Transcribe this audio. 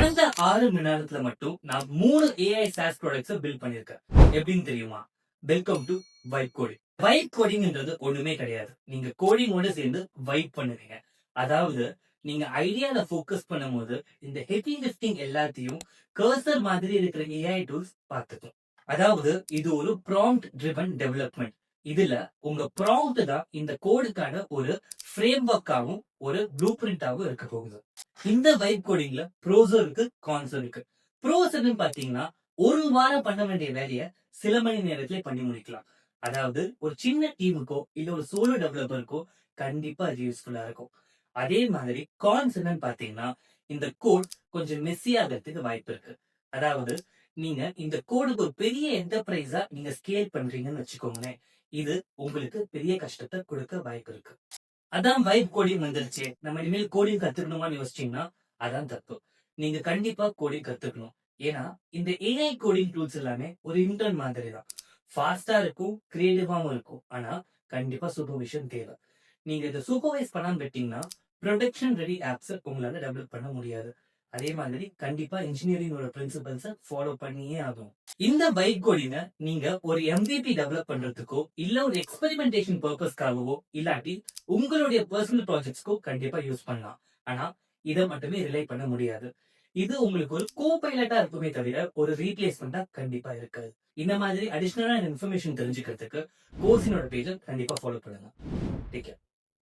கடந்த 6 மணி நேரத்துல மட்டும் நான் 3 ஏஐ சாஸ் ப்ராடக்ட்ஸ் பில்ட் பண்ணிருக்கேன். எப்படின்னு தெரியுமா? Welcome to vibe coding. Vibe கோடிங்ன்றது ஒண்ணுமே கிடையாது. நீங்க கோடிங்கோட சேர்ந்து வைப் பண்ணுவீங்க. அதாவது நீங்க ஐடியால ஃபோக்கஸ் பண்ணும்போது இந்த ஹெவி லிஃப்டிங் எல்லாத்தையும் கர்சர் மாதிரி இருக்கிற ஏஐ டூல்ஸ் பார்த்துக்கும். அதாவது இது ஒரு ப்ராம்ப்ட் ட்ரிவன் டெவலப்மெண்ட். இதுல உங்க ப்ராம்ப்ட் தான் இந்த கோடுக்கான ஒரு ஃப்ரேம் ஒர்க்காகவும் ஒரு ப்ளூ பிரிண்டாவும் இருக்க போகுது. இந்த வைப் கோடிங்ல ப்ரோஸும் இருக்கு, கான்ஸும் இருக்கு. ப்ரோஸ் என்னன்னு பாத்தீங்கன்னா ஒரு வாரம் பண்ண வேண்டிய வேலையை சில மணி நேரத்திலே பண்ணி முடிக்கலாம். அதாவது ஒரு சின்ன டீமுக்கோ இல்ல ஒரு சோலோ டெவலப்பருக்கோ கண்டிப்பா அது யூஸ்ஃபுல்லா இருக்கும். அதே மாதிரி கான்ஸ் என்னன்னு பாத்தீங்கன்னா இந்த கோட் கொஞ்சம் மெஸ்ஸி ஆகிறதுக்கு வாய்ப்பு இருக்கு. அதாவது நீங்க இந்த கோடுக்கு ஒரு பெரிய என்டர்பிரைஸா நீங்க ஸ்கேல் பண்றீங்கன்னு வச்சுக்கோங்களேன், இது உங்களுக்கு பெரிய கஷ்டத்தை கொடுக்க வாய்ப்பு இருக்கு. அதான் வைப் கோடிங் வந்துருச்சு, நம்ம இனிமேல் கோடிங் கத்துக்கணுமான்னு யோசிச்சீங்கன்னா அதான் தப்பு. நீங்க கண்டிப்பா கோடிங் கத்துக்கணும். ஏன்னா இந்த ஏஐ கோடிங் டூல்ஸ் எல்லாமே ஒரு இன்டர்ன் மாதிரி தான். ஃபாஸ்டா இருக்கும், கிரியேட்டிவாவும் இருக்கும். ஆனா கண்டிப்பா சூப்பர்விஷன் தேவை. நீங்க இதை சூப்பர்வைஸ் பண்ணாம விட்டீங்கன்னா ப்ரொடக்ஷன் ரெடி ஆப்ஸ் உங்களால டெவலப் பண்ண முடியாது. அதே மாதிரி கண்டிப்பா இன்ஜினியரிங்கோட பிரின்சிபல்ஸை ஃபாலோ பண்ணியே ஆகும். இந்த பைக் கோடிங்க நீங்க ஒரு எம்விபி டெவலப் பண்றதுக்கோ இல்ல ஒரு எக்ஸ்பெரிமெண்டேஷன் பர்பஸ்க்காகவோ இல்லாட்டி உங்களுடைய பர்சனல் ப்ராஜெக்ட்ஸ்க்கோ கண்டிப்பா யூஸ் பண்ணலாம். ஆனா இதை மட்டுமே ரிலை பண்ண முடியாது. இது உங்களுக்கு ஒரு கோ பைலட்டா இருக்குமே தவிர ஒரு ரீப்ளேஸ்மெண்டா கண்டிப்பா இருக்காது. இந்த மாதிரி அடிஷனலா இன்ஃபர்மேஷன் தெரிஞ்சுக்கிறதுக்கு கோர்ஸினோட பேஜை கண்டிப்பா ஃபாலோ பண்ணுங்க. Take care.